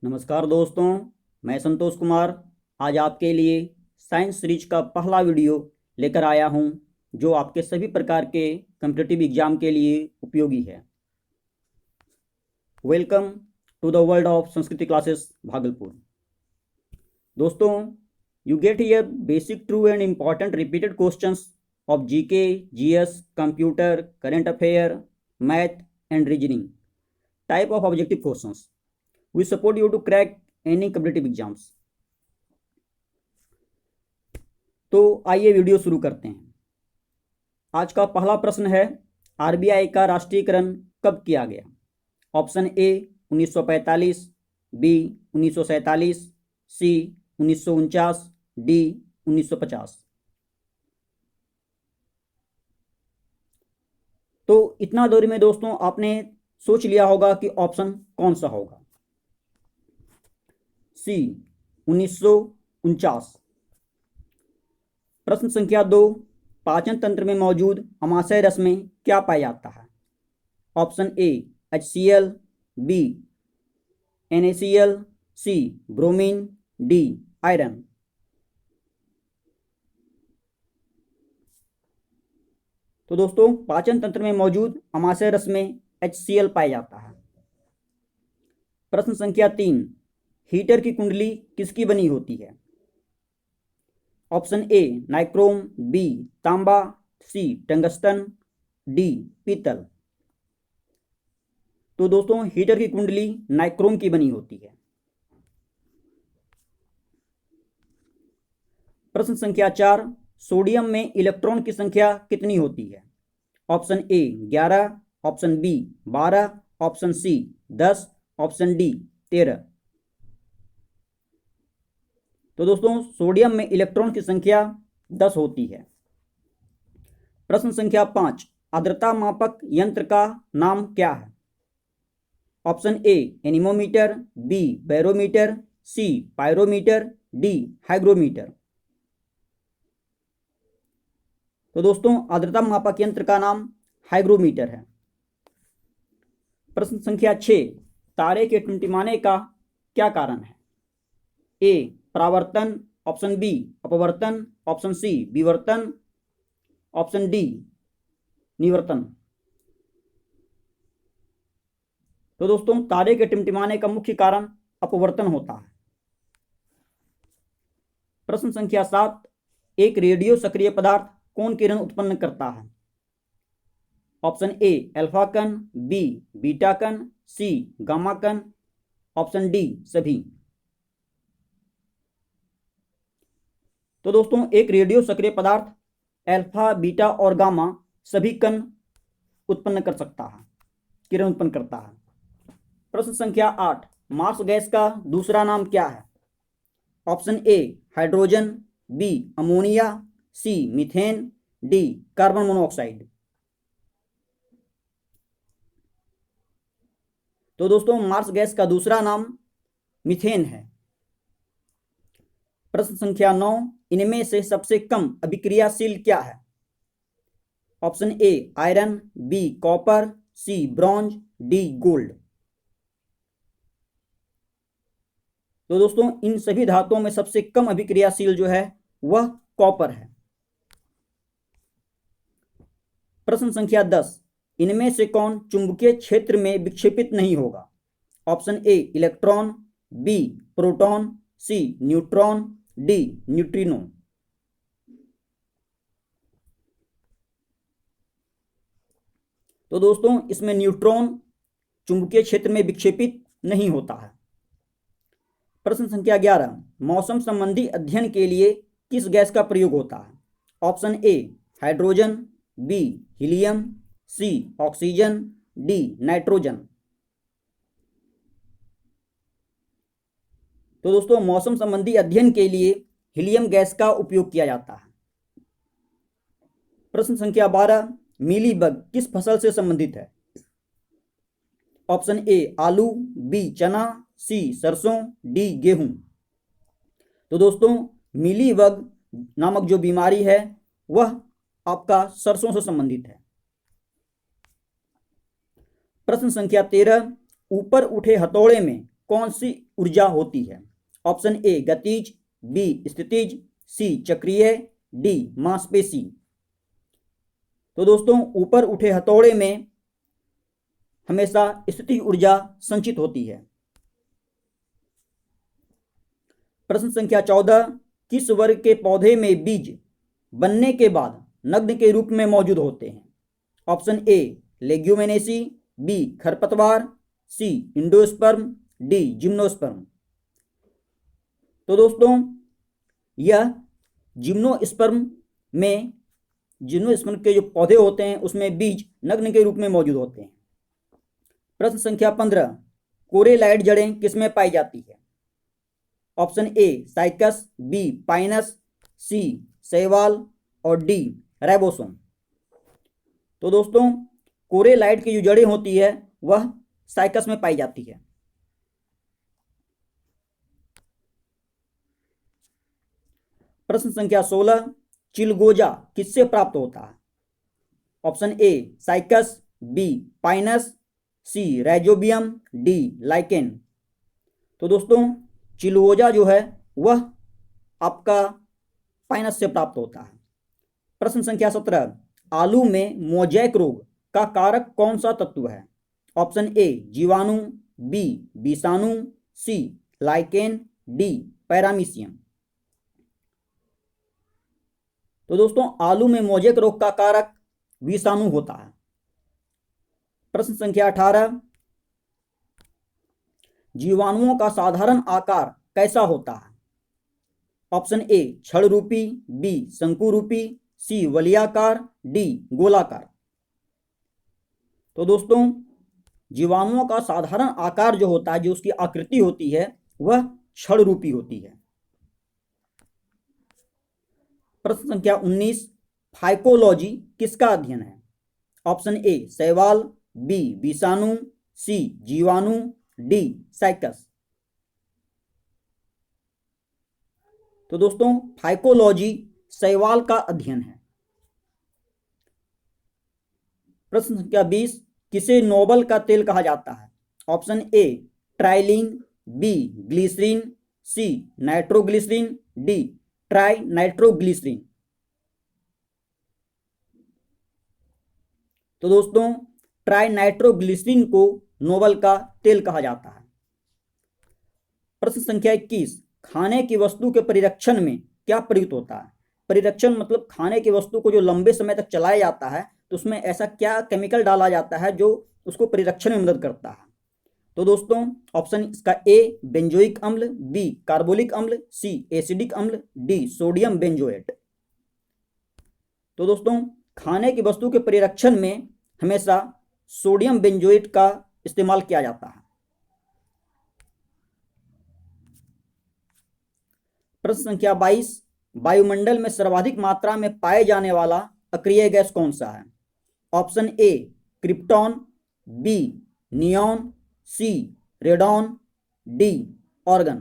नमस्कार दोस्तों, मैं संतोष कुमार आज आपके लिए साइंस सीरीज का पहला वीडियो लेकर आया हूं, जो आपके सभी प्रकार के कम्पिटिटिव एग्जाम के लिए उपयोगी है। Welcome to the world of Sanskriti classes Bhagalpur. दोस्तों, you get here basic true and important repeated questions of GK, GS, computer, current affair, math and reasoning type of objective questions. We support you to crack any competitive exams। तो आइए video शुरू करते हैं। आज का पहला प्रश्न है, आरबीआई का राष्ट्रीयकरण कब किया गया? Option a 1945, b 1947, c 1949, d 1950। तो इतना दूरी में दोस्तों आपने सोच लिया होगा कि ऑप्शन कौन सा होगा। सी 1949। प्रश्न संख्या 2, पाचन तंत्र में मौजूद अमाशय रस में क्या पाया जाता है? Option a HCl, b NaCl, c bromine, d iron. तो दोस्तों, पाचन तंत्र में मौजूद अमाशय रस में HCl पाया जाता है। प्रश्न संख्या 3, हीटर की कुंडली किसकी बनी होती है? ऑप्शन ए नाइक्रोम, बी तांबा, सी टंगस्टन, डी पीतल। तो दोस्तों, हीटर की कुंडली नाइक्रोम की बनी होती है। प्रश्न संख्या 4, सोडियम में इलेक्ट्रॉन की संख्या कितनी होती है? Option a 11, option b 12, option c 10, option d 13। तो दोस्तों, सोडियम में इलेक्ट्रॉन की संख्या 10 होती है। प्रश्न संख्या 5, आर्द्रता मापक यंत्र का नाम क्या है? Option a anemometer, b barometer, c pyrometer, d hygrometer. तो दोस्तों, आर्द्रता मापक यंत्र का नाम हाइग्रोमीटर है। प्रश्न संख्या 6, तारे के टिमटिमाने का क्या कारण है? ए परावर्तन, ऑप्शन बी अपवर्तन, ऑप्शन सी विवर्तन, ऑप्शन डी निवर्तन। तो दोस्तों, तारे के टिमटिमाने का मुख्य कारण अपवर्तन होता है। प्रश्न संख्या 7, एक रेडियो सक्रिय पदार्थ कौन किरण उत्पन्न करता है? ऑप्शन ए अल्फा कण, बी बीटा कण, सी गामा कण, ऑप्शन डी सभी। तो दोस्तों, एक रेडियो सक्रिय पदार्थ अल्फा, बीटा और गामा सभी कण उत्पन्न कर सकता है, किरण उत्पन्न करता है। प्रश्न संख्या 8, मार्स गैस का दूसरा नाम क्या है? Option a hydrogen, b ammonia, c methane, d carbon monoxide. तो दोस्तों, मार्स गैस का दूसरा नाम मीथेन है। प्रश्न संख्या 9, इनमें से सबसे कम अभिक्रियाशील क्या है? Option a iron, b copper, c bronze, d gold. तो दोस्तों, इन सभी धातुओं में सबसे कम अभिक्रियाशील जो है वह कॉपर है। प्रश्न संख्या 10, इनमें से कौन चुंबकीय क्षेत्र में विक्षेपित नहीं होगा? Option a electron, b proton, c neutron, d neutrino. तो दोस्तों, इसमें न्यूट्रॉन चुंबकीय क्षेत्र में विक्षेपित नहीं होता है। प्रश्न संख्या 11, मौसम संबंधी अध्ययन के लिए किस गैस का प्रयोग होता है? Option a hydrogen, b helium, c oxygen, d nitrogen. तो दोस्तों, मौसम संबंधी अध्ययन के लिए हीलियम गैस का उपयोग किया जाता है। प्रश्न संख्या 12, मीलीबग किस फसल से संबंधित है? ऑप्शन ए आलू, बी चना, सी सरसों, डी गेहूं। तो दोस्तों, मीलीबग नामक जो बीमारी है वह आपका सरसों से संबंधित है। प्रश्न संख्या 13, ऊपर उठे हथौड़े में कौन सी ऊर्जा होती है? ऑप्शन ए गतिज, बी स्थितिज, सी चक्रीय, डी मांसपेशी। तो दोस्तों ऊपर उठे हथौड़े में हमेशा स्थितिज ऊर्जा संचित होती है। प्रश्न संख्या 14, किस वर्ग के पौधे में बीज बनने के बाद नग्न के रूप में मौजूद होते हैं? ऑप्शन ए लेग्यूमिनेसी, बी खरपतवार, सी इंडोस्पर्म, डी जिम्नोस्पर्म। तो दोस्तों यह जिम्नोस्पर्म में जिम्नोस्पर्म के जो पौधे होते हैं उसमें बीज नग्न के रूप में मौजूद होते हैं। प्रश्न संख्या 15, कोरेलाइट जड़ें किसमें पाई जाती है? Option a cycas, b pinus, c शैवाल और डी राइबोसोम। तो दोस्तों कोरेलाइट की जो जड़ें होती है वह साइकस में पाई जाती है। प्रश्न संख्या 16, चिलगोजा किससे प्राप्त होता है? Option a cycas, b pinus, c rhizobium, d lichen. तो दोस्तों चिलगोजा जो है वह आपका पाइनस से प्राप्त होता है। प्रश्न संख्या 17, आलू में मोजैक रोग का कारक कौन सा तत्व है? ऑप्शन ए जीवाणु, बी विषाणु, सी लाइकेन, डी पैरामीशियम। तो दोस्तों आलू में मोजैक रोग का कारक विषाणु होता है। प्रश्न संख्या 18, जीवाणुओं का साधारण आकार कैसा होता है? ऑप्शन ए छड़ रूपी, बी शंकु रूपी, सी वलयाकार, डी गोलाकार। तो दोस्तों जीवाणुओं का साधारण आकार जो होता है, जो उसकी आकृति होती है वह छड़ रूपी होती है। प्रश्न संख्या 19, फाइकोलॉजी किसका अध्ययन है? ऑप्शन ए शैवाल, बी विषाणु, सी जीवाणु, डी साइकस। तो दोस्तों फाइकोलॉजी शैवाल का अध्ययन है। प्रश्न संख्या 20, किसे नोबल का तेल कहा जाता है? Option a triolein, b glycerine, c nitroglycerine, d trinitroglycerine. तो दोस्तों ट्राई नाइट्रोग्लिसरीन को नोबल का तेल कहा जाता है। प्रश्न संख्या 21, खाने की वस्तु के परिरक्षण में क्या प्रयुक्त होता है? परिरक्षण मतलब खाने की वस्तु को जो लंबे समय तक चलाया जाता है तो उसमें ऐसा क्या केमिकल डाला जाता है जो उसको परिरक्षण में मदद करता है? तो दोस्तों ऑप्शन इसका ए बेंजोइक अम्ल, बी कार्बोलिक अम्ल, सी एसिडिक अम्ल, डी सोडियम बेंजोएट। तो दोस्तों खाने की वस्तु के परिरक्षण में हमेशा सोडियम बेंजोएट का इस्तेमाल किया जाता है। प्रश्न संख्या 22, वायुमंडल में सर्वाधिक मात्रा में पाए जाने वाला अक्रिय गैस कौन सा है? Option a krypton, b neon, c radon, d argon.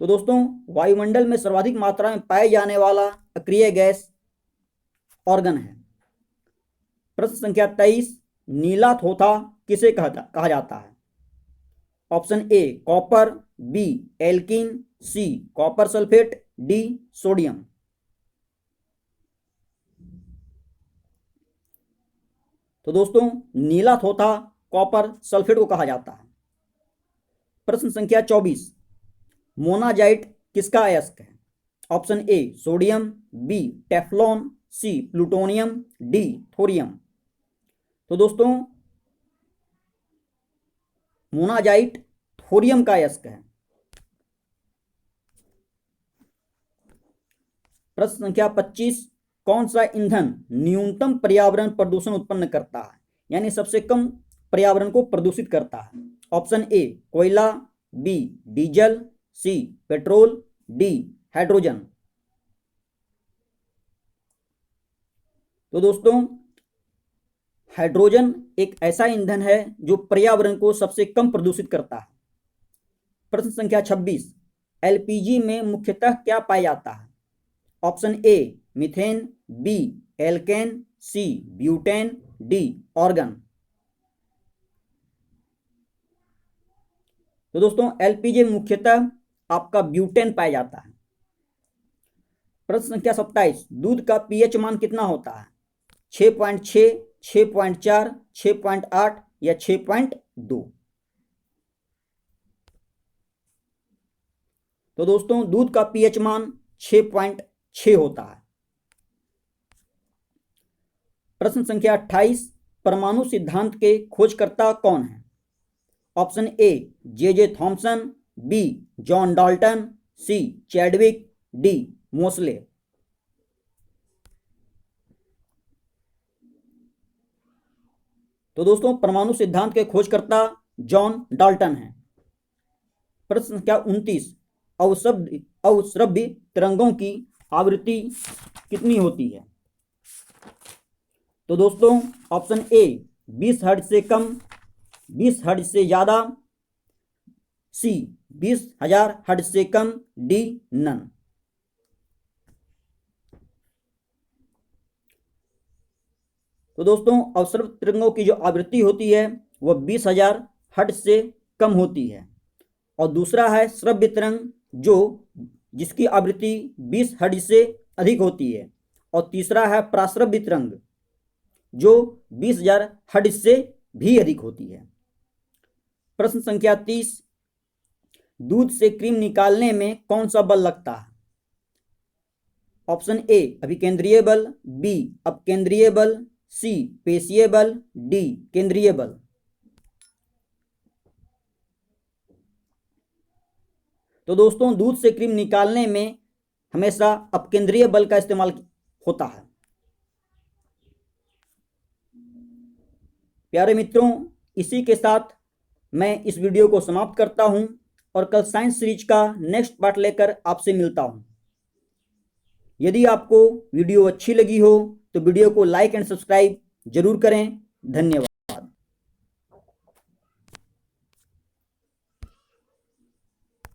तो दोस्तों वायुमंडल में सर्वाधिक मात्रा में पाए जाने वाला अक्रिय गैस ऑर्गन है। प्रश्न संख्या 23, नीला थोथा किसे कहा जाता है? Option a copper, b alkene, c copper sulphate, d sodium. तो दोस्तों नीला थोथा कॉपर सल्फेट को कहा जाता है। प्रश्न संख्या 24, मोनाजाइट किसका अयस्क है? Option a sodium, b teflon, c plutonium, d thorium. तो दोस्तों मोनाजाइट थोरियम का अयस्क है। प्रश्न संख्या 25, कौन सा ईंधन न्यूनतम पर्यावरण प्रदूषण उत्पन्न करता है, यानी सबसे कम पर्यावरण को प्रदूषित करता है? ऑप्शन ए कोयला, बी डीजल, सी पेट्रोल, डी हाइड्रोजन। तो दोस्तों हाइड्रोजन एक ऐसा ईंधन है जो पर्यावरण को सबसे कम प्रदूषित करता है। प्रश्न संख्या 26, एलपीजी में मुख्यतः क्या पाया जाता है? Option a methane, b alkane, c butane, d argon. तो दोस्तों एलपीजी मुख्यतः आपका ब्यूटेन पाया जाता है। प्रश्न संख्या 27, दूध का पीएच मान कितना होता है? 6.6, 6.4, 6.8 या 6.2? तो दोस्तों दूध का पीएच मान 6.6 होता है। प्रश्न संख्या 28, परमाणु सिद्धांत के खोजकर्ता कौन है? Option a J Thomson, b John Dalton, c Chadwick, d Moseley. तो दोस्तों परमाणु सिद्धांत के खोजकर्ता जॉन डाल्टन हैं। प्रश्न संख्या 29, अवश्रव्य तरंगों की आवृत्ति कितनी होती है? तो दोस्तों ऑप्शन ए 20 हर्ट्ज से कम, 20 हर्ट्ज से ज्यादा, सी 20,000 हर्ट्ज से कम, डी नन। तो दोस्तों अवसर्व तरंगों की जो आवृत्ति होती है वह 20,000 हर्ट्ज से कम होती है। और दूसरा है श्रव्य तरंग जिसकी आवृत्ति 20 हर्ट्ज से अधिक होती है। और तीसरा है प्राश्रव्य तरंग जो 20,000 हर्ट्ज से भी अधिक होती है। प्रश्न संख्या 30, दूध से क्रीम निकालने में कौन सा बल लगता है? ऑप्शन ए अभिकेंद्रीय बल, बी अपकेंद्रीय बल, सी पेशीय बल, डी केंद्रीय बल। तो दोस्तों दूध से क्रीम निकालने में हमेशा अपकेंद्रीय बल का इस्तेमाल होता है। प्यारे मित्रों, इसी के साथ मैं इस वीडियो को समाप्त करता हूं और कल साइंस सीरीज का नेक्स्ट पार्ट लेकर आपसे मिलता हूं। यदि आपको वीडियो अच्छी लगी हो तो वीडियो को लाइक एंड सब्सक्राइब जरूर करें। धन्यवाद।